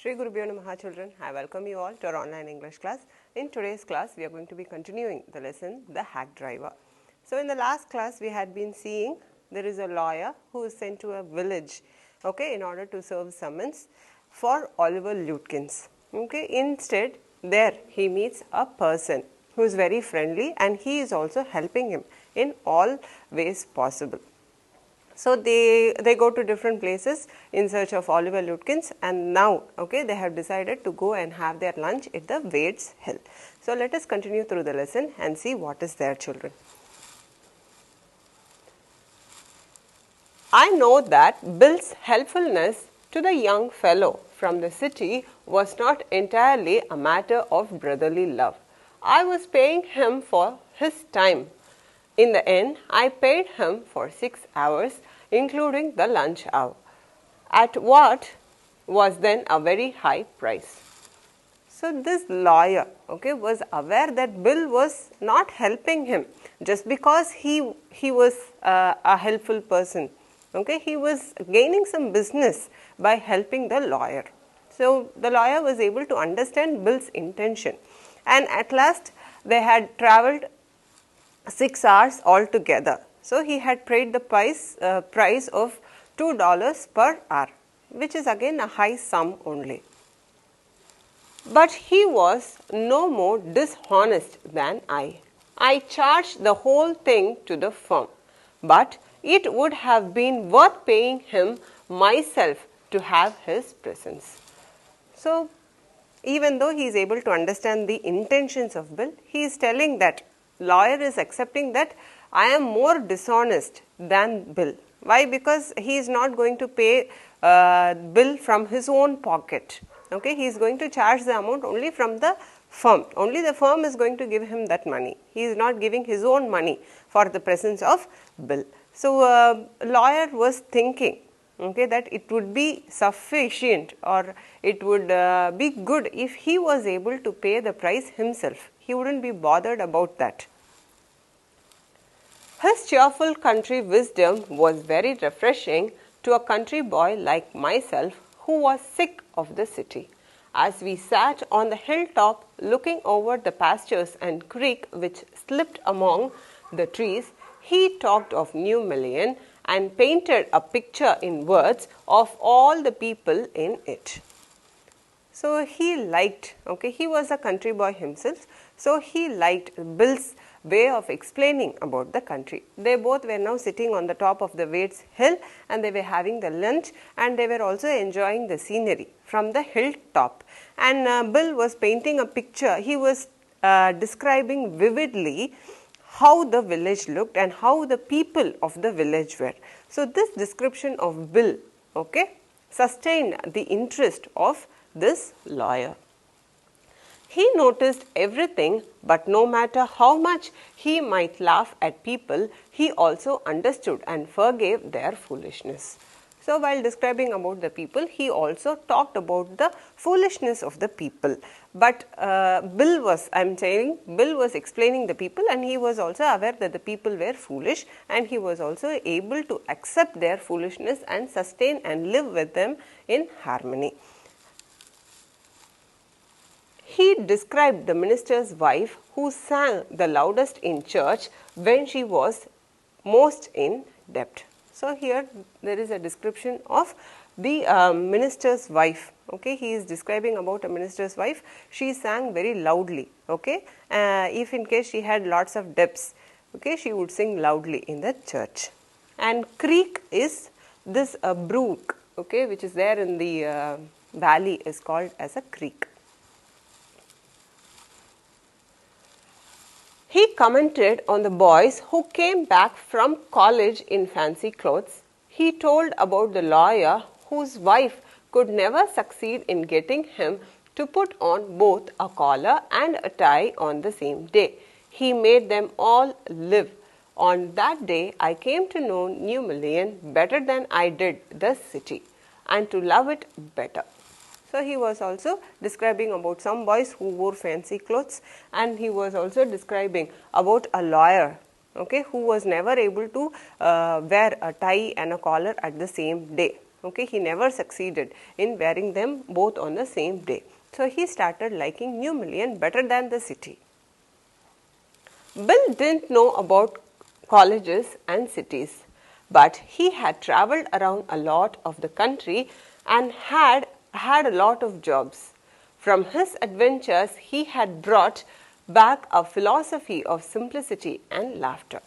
Shri Gurubhyo Namaha children, I welcome you all to our online English class. In today's class, we are going to be continuing the lesson, the hack driver. So, in the last class, we had been seeing there is a lawyer who is sent to a village, okay, in order to serve summons for Oliver Lutkins. Okay, instead, there he meets a person who is very friendly and he is also helping him in all ways possible. So, they go to different places in search of Oliver Lutkins, and now okay, they have decided to go and have their lunch at the Wade's Hill. So, let us continue through the lesson and see what is there, children. I know that Bill's helpfulness to the young fellow from the city was not entirely a matter of brotherly love. I was paying him for his time. In the end, I paid him for 6 hours, including the lunch hour, at what was then a very high price. So, this lawyer okay, was aware that Bill was not helping him just because he was a helpful person. Okay, he was gaining some business by helping the lawyer. So, the lawyer was able to understand Bill's intention, and at last they had travelled 6 hours altogether. So, he had paid the price of $2 per hour, which is again a high sum only. But he was no more dishonest than I. I charged the whole thing to the firm, but it would have been worth paying him myself to have his presence. So, even though he is able to understand the intentions of Bill, he is telling that lawyer is accepting that I am more dishonest than Bill. Why? Because he is not going to pay Bill from his own pocket. Okay, he is going to charge the amount only from the firm. Only the firm is going to give him that money. He is not giving his own money for the presence of Bill. So, lawyer was thinking okay, that it would be sufficient or it would be good if he was able to pay the price himself. He wouldn't be bothered about that. His cheerful country wisdom was very refreshing to a country boy like myself who was sick of the city. As we sat on the hilltop looking over the pastures and creek which slipped among the trees, he talked of New Million and painted a picture in words of all the people in it. So, he liked, okay, he was a country boy himself, so he liked Bill's way of explaining about the country. They both were now sitting on the top of the Wade's Hill and they were having the lunch and they were also enjoying the scenery from the hilltop. And Bill was painting a picture, he was describing vividly how the village looked and how the people of the village were. So, this description of Bill okay, sustained the interest of this lawyer. He noticed everything, but no matter how much he might laugh at people, he also understood and forgave their foolishness. So, while describing about the people, he also talked about the foolishness of the people. But Bill was explaining the people and he was also aware that the people were foolish and he was also able to accept their foolishness and sustain and live with them in harmony. He described the minister's wife who sang the loudest in church when she was most in debt. So, here there is a description of the minister's wife. Okay, he is describing about a minister's wife. She sang very loudly. Okay, if in case she had lots of debts, okay, she would sing loudly in the church. And creek is this brook, okay, which is there in the valley is called as a creek. He commented on the boys who came back from college in fancy clothes. He told about the lawyer whose wife could never succeed in getting him to put on both a collar and a tie on the same day. He made them all live. On that day, I came to know New Million better than I did the city and to love it better. So, he was also describing about some boys who wore fancy clothes and he was also describing about a lawyer okay, who was never able to wear a tie and a collar at the same day. Okay, he never succeeded in wearing them both on the same day. So he started liking New Million better than the city. Bill didn't know about colleges and cities, but he had traveled around a lot of the country and had a lot of jobs. From his adventures, he had brought back a philosophy of simplicity and laughter.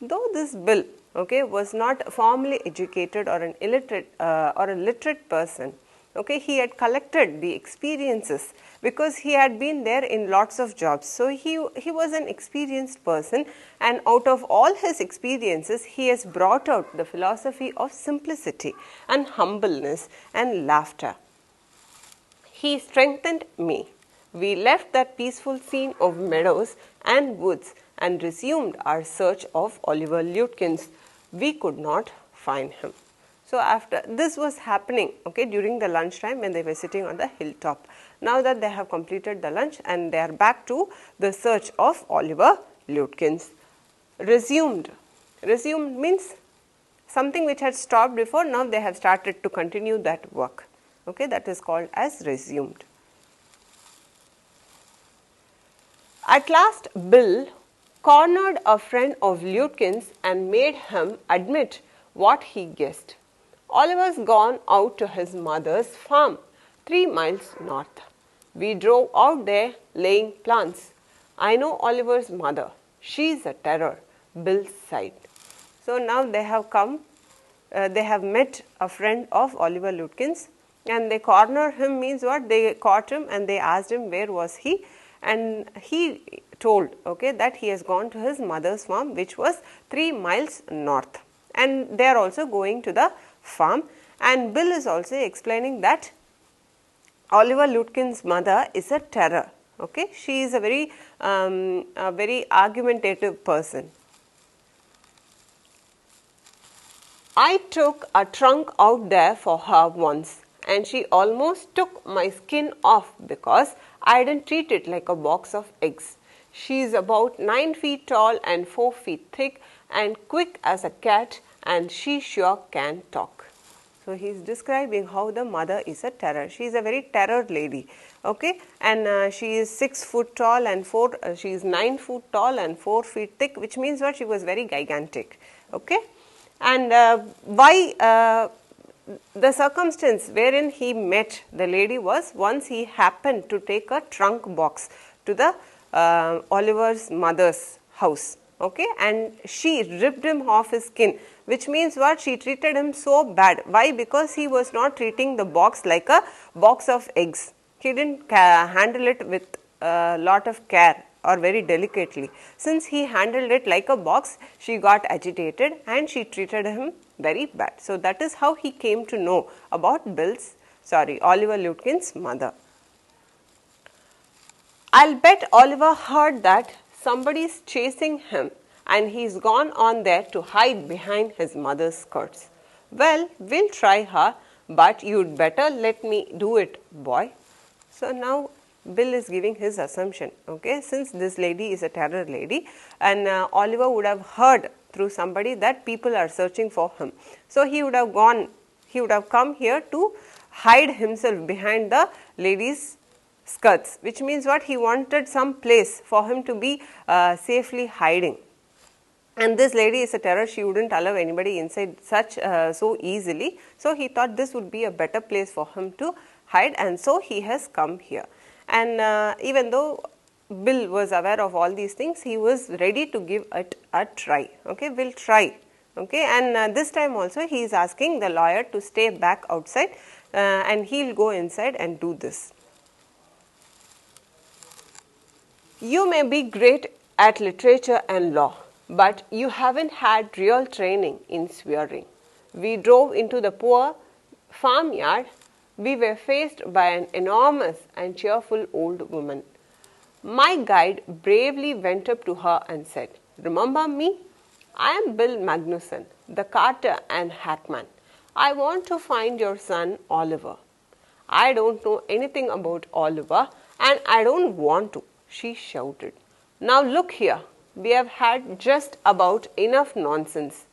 Though this Bill, okay, was not formally educated or an illiterate or a literate person, okay, he had collected the experiences because he had been there in lots of jobs. So he was an experienced person, and out of all his experiences, he has brought out the philosophy of simplicity and humbleness and laughter. He strengthened me. We left that peaceful scene of meadows and woods and resumed our search of Oliver Lutkins. We could not find him. So after this was happening, okay, during the lunchtime when they were sitting on the hilltop. Now that they have completed the lunch and they are back to the search of Oliver Lutkins. Resumed. Resumed means something which had stopped before, now they have started to continue that work. Okay, that is called as resumed. At last, Bill cornered a friend of Lutkins and made him admit what he guessed. Oliver's gone out to his mother's farm, 3 miles north. We drove out there laying plants. I know Oliver's mother. She's a terror, Bill sighed. So now they have come, they have met a friend of Oliver Lutkins, and they cornered him means what? They caught him and they asked him where was he, and he told, okay, that he has gone to his mother's farm, which was 3 miles north, and they are also going to the farm. And Bill is also explaining that Oliver Lutkins' mother is a terror. Okay, she is a very argumentative person. I took a trunk out there for her once, and she almost took my skin off because I didn't treat it like a box of eggs. She is about 9 feet tall and 4 feet thick and quick as a cat, and she sure can talk. So he is describing how the mother is a terror. She is a very terror lady, okay, and she is 6 foot tall and she is 9 foot tall and 4 feet thick, which means what? She was very gigantic, okay. And why the circumstance wherein he met the lady was once he happened to take a trunk box to the Oliver's mother's house, okay, and she ripped him off his skin, which means what? She treated him so bad. Why? Because he was not treating the box like a box of eggs. He didn't handle it with a lot of care or very delicately. Since he handled it like a box, she got agitated and she treated him very bad. So that is how he came to know about Oliver Lutkins' mother. I'll bet Oliver heard that somebody is chasing him and he's gone on there to hide behind his mother's skirts. Well, we'll try her, but you'd better let me do it, boy. So now Bill is giving his assumption, okay, since this lady is a terror lady, and Oliver would have heard through somebody that people are searching for him. So he would have come here to hide himself behind the lady's skirts, which means what? He wanted some place for him to be safely hiding. And this lady is a terror, she wouldn't allow anybody inside so easily. So he thought this would be a better place for him to hide, and so he has come here. And even though Bill was aware of all these things, he was ready to give it a try. Okay, we'll try. Okay, and this time also he is asking the lawyer to stay back outside and he will go inside and do this. You may be great at literature and law, but you haven't had real training in swearing. We drove into the poor farmyard. We were faced by an enormous and cheerful old woman. My guide bravely went up to her and said, "Remember me? I am Bill Magnuson, the carter and hackman. I want to find your son Oliver." "I don't know anything about Oliver and I don't want to," she shouted. "Now look here, we have had just about enough nonsense.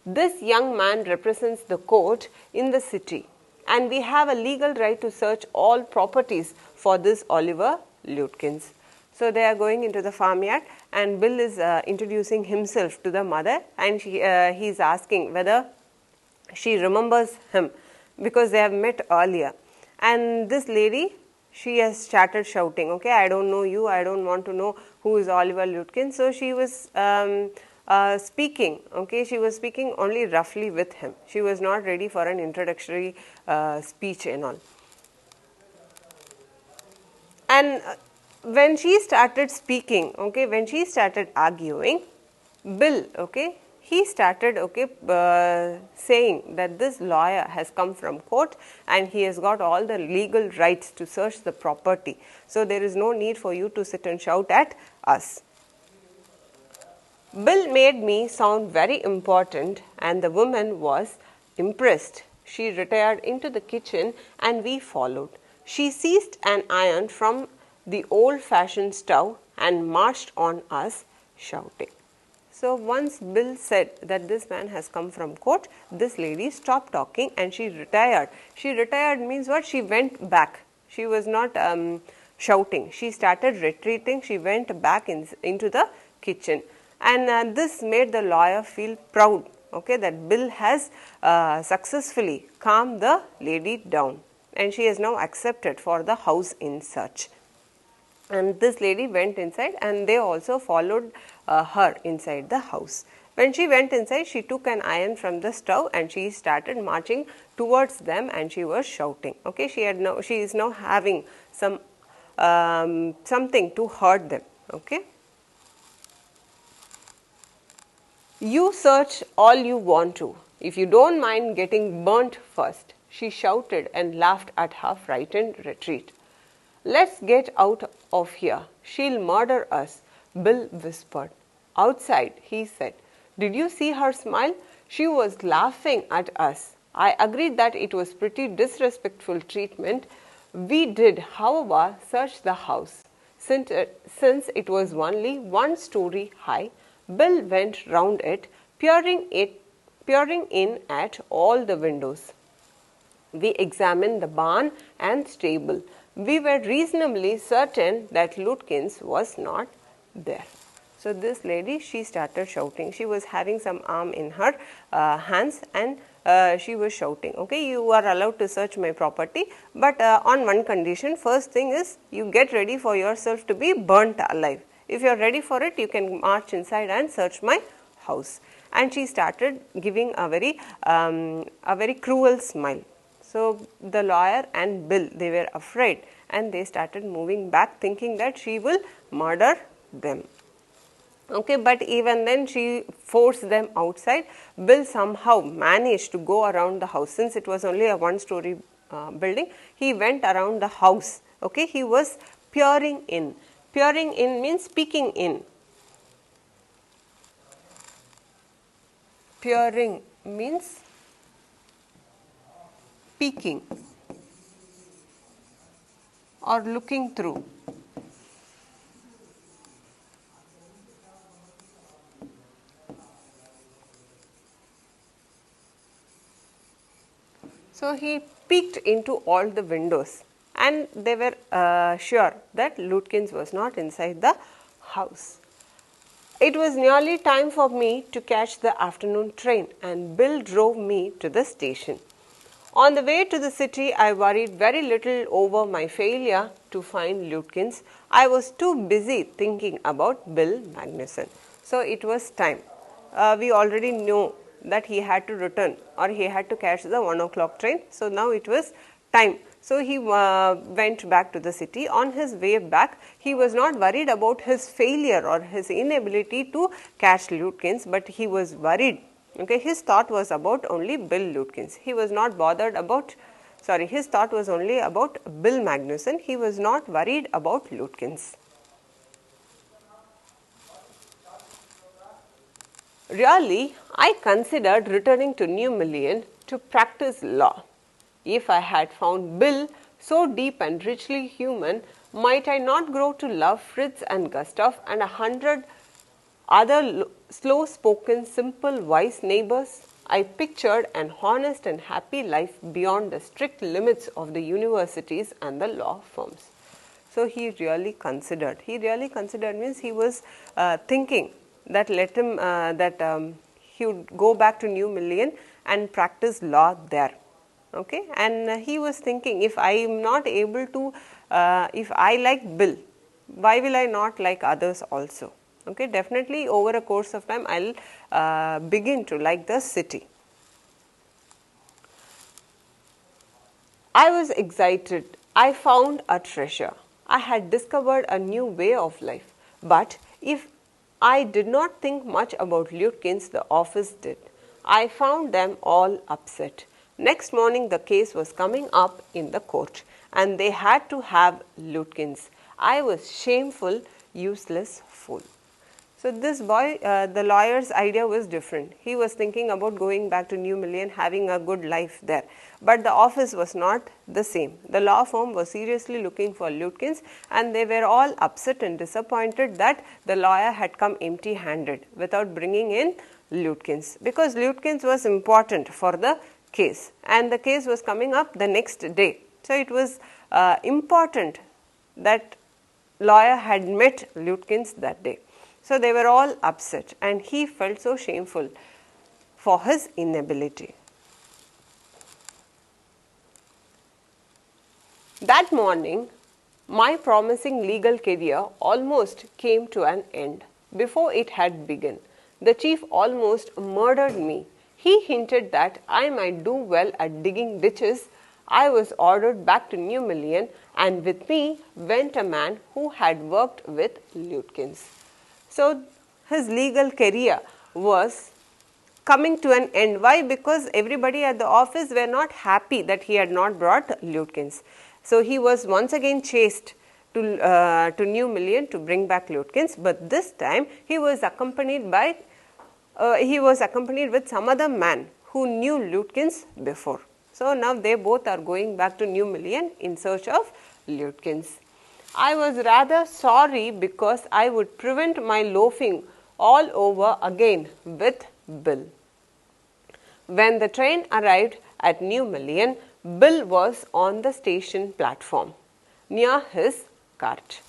This young man represents the court in the city, and we have a legal right to search all properties for this Oliver Lutkins. So they are going into the farmyard, and Bill is introducing himself to the mother, and he is asking whether she remembers him because they have met earlier. And this lady, she has started shouting, okay, I don't know you, I don't want to know who is Oliver Lutkins. So she was speaking, okay, she was speaking only roughly with him. She was not ready for an introductory speech and all. And when she started speaking, okay, when she started arguing, Bill, okay, he started, okay, saying that this lawyer has come from court and he has got all the legal rights to search the property. So there is no need for you to sit and shout at us. Bill made me sound very important, and the woman was impressed. She retired into the kitchen and we followed. She seized an iron from the old-fashioned stove and marched on us, shouting. So once Bill said that this man has come from court, this lady stopped talking and she retired. She retired means what? She went back. She was not shouting. She started retreating. She went back into the kitchen. And this made the lawyer feel proud, okay, that Bill has successfully calmed the lady down, and she is now accepted for the house in search. And this lady went inside and they also followed her inside the house. When she went inside, she took an iron from the stove and she started marching towards them and she was shouting. Okay, she is now having some something to hurt them. Okay. You search all you want to, if you don't mind getting burnt first, she shouted and laughed at her frightened retreat. Let's get out of here. She'll murder us, Bill whispered. Outside, he said. Did you see her smile? She was laughing at us. I agreed that it was pretty disrespectful treatment. We did, however, search the house. Since it was only one story high, Bill went round it, peering in at all the windows. We examined the barn and stable. We were reasonably certain that Lutkins was not there. So this lady, she started shouting. She was having some arm in her hands and she was shouting, okay, you are allowed to search my property, but on one condition. First thing is, you get ready for yourself to be burnt alive. If you are ready for it, you can march inside and search my house. And she started giving a very cruel smile. So the lawyer and Bill, they were afraid and they started moving back, thinking that she will murder them. Okay, but even then she forced them outside. Bill somehow managed to go around the house. Since it was only a one-story building, he went around the house. Okay, he was peering in. Peering in means peeking in. Peering means peeking or looking through. So he peeked into all the windows and they were sure that Lutkins was not inside the house. It was nearly time for me to catch the afternoon train and Bill drove me to the station. On the way to the city, I worried very little over my failure to find Lutkins. I was too busy thinking about Bill Magnuson. So it was time. We already know that he had to return or he had to catch the 1 o'clock train. So now it was time. So he went back to the city. On his way back, he was not worried about his failure or his inability to catch Lutkins, but he was worried. Okay, his thought was about only Bill Lutkins. He was not bothered about, his thought was only about Bill Magnuson. He was not worried about Lutkins. Really, I considered returning to New Million to practice law. If I had found Bill so deep and richly human, might I not grow to love Fritz and Gustav and 100 other slow-spoken, simple, wise neighbors? I pictured an honest and happy life beyond the strict limits of the universities and the law firms. So he really considered. He really considered means he was thinking that he would go back to New Million and practice law there. Okay, and he was thinking, if I am not able to, if I like Bill, why will I not like others also? Okay, definitely over a course of time I will begin to like the city. I was excited. I found a treasure. I had discovered a new way of life. But if I did not think much about Lutkins, the office did. I found them all upset. Next morning the case was coming up in the court and they had to have Lutkins. I was shameful, useless fool. So this boy, the lawyer's idea was different. He was thinking about going back to New Million, having a good life there. But the office was not the same. The law firm was seriously looking for Lutkins and they were all upset and disappointed that the lawyer had come empty-handed without bringing in Lutkins, because Lutkins was important for the case and the case was coming up the next day. So it was important that lawyer had met Lutkins that day. So they were all upset and he felt so shameful for his inability. That morning, my promising legal career almost came to an end before it had begun. The chief almost murdered me. He hinted that I might do well at digging ditches. I was ordered back to New Million and with me went a man who had worked with Lutkins. So his legal career was coming to an end. Why? Because everybody at the office were not happy that he had not brought Lutkins. So he was once again chased to New Million to bring back Lutkins, but this time he was accompanied with some other man who knew Lutkins before. So now they both are going back to New Million in search of Lutkins. I was rather sorry because I would prevent my loafing all over again with Bill. When the train arrived at New Million, Bill was on the station platform near his cart.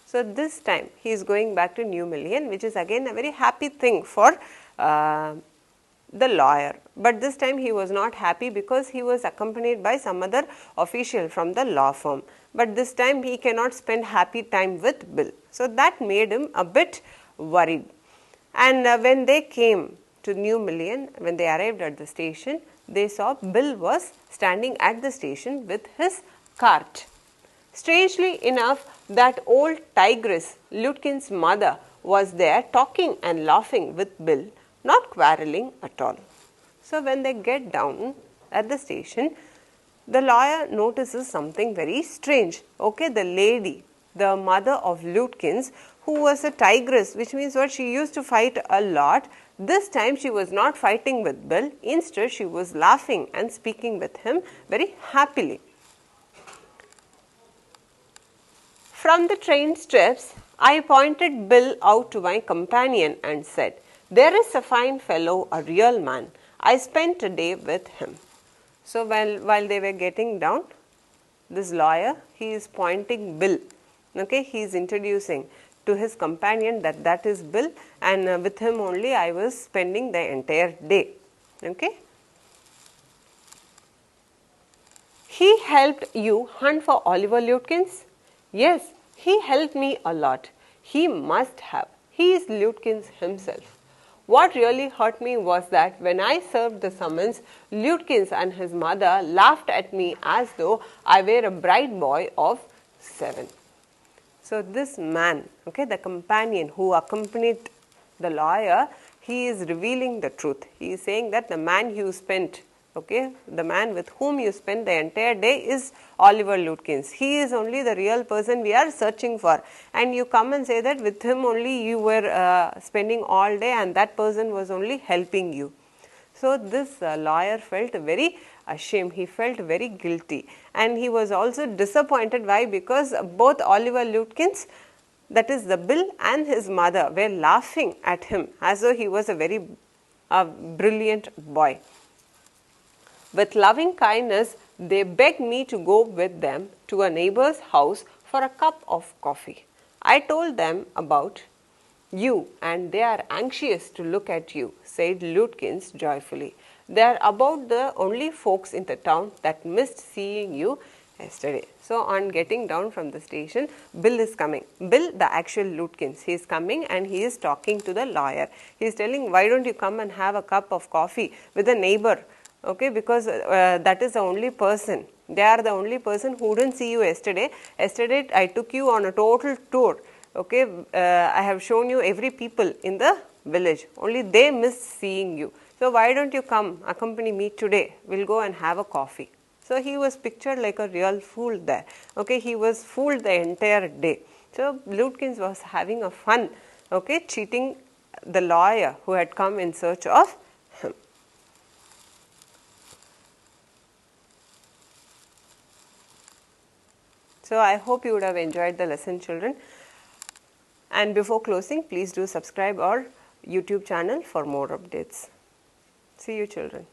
So this time he is going back to New Million, which is again a very happy thing for the lawyer. But this time he was not happy because he was accompanied by some other official from the law firm. But this time he cannot spend happy time with Bill. So that made him a bit worried. And when they came to New Million, when they arrived at the station, they saw Bill was standing at the station with his cart. Strangely enough, that old tigress, Lutkins' mother, was there talking and laughing with Bill, not quarreling at all. So when they get down at the station, the lawyer notices something very strange. Okay, the lady, the mother of Lutkins, who was a tigress, which means what, she used to fight a lot. This time she was not fighting with Bill. Instead, she was laughing and speaking with him very happily. From the train steps, I pointed Bill out to my companion and said, "There is a fine fellow, a real man. I spent a day with him." So while they were getting down, this lawyer, he is pointing Bill. Okay, he is introducing to his companion that is Bill, and with him only I was spending the entire day. Okay. "He helped you hunt for Oliver Lutkins?" "Yes, he helped me a lot." "He must have. He is Lutkins himself." What really hurt me was that when I served the summons, Lutkins and his mother laughed at me as though I were a bright boy of 7. So this man, okay, the companion who accompanied the lawyer, he is revealing the truth. He is saying that the man you spent, okay, the man with whom you spent the entire day is Oliver Lutkins. He is only the real person we are searching for. And you come and say that with him only you were spending all day and that person was only helping you. So this lawyer felt very ashamed. He felt very guilty. And he was also disappointed. Why? Because both Oliver Lutkins, that is the Bill, and his mother were laughing at him as though he was a very a brilliant boy. With loving kindness, they begged me to go with them to a neighbor's house for a cup of coffee. I told them about you, and they are anxious to look at you, said Lutkins joyfully. They are about the only folks in the town that missed seeing you yesterday. So, on getting down from the station, Bill is coming. Bill, the actual Lutkins, he is coming and he is talking to the lawyer. He is telling, why don't you come and have a cup of coffee with a neighbor? Okay, because that is the only person. They are the only person who didn't see you yesterday. Yesterday, I took you on a total tour. Okay, I have shown you every people in the village. Only they missed seeing you. So, why don't you come accompany me today? We'll go and have a coffee. So, he was pictured like a real fool there. Okay, he was fooled the entire day. So, Lutkins was having a fun, okay, cheating the lawyer who had come in search of him. So, I hope you would have enjoyed the lesson, children. And before closing, please do subscribe our YouTube channel for more updates. See you, children.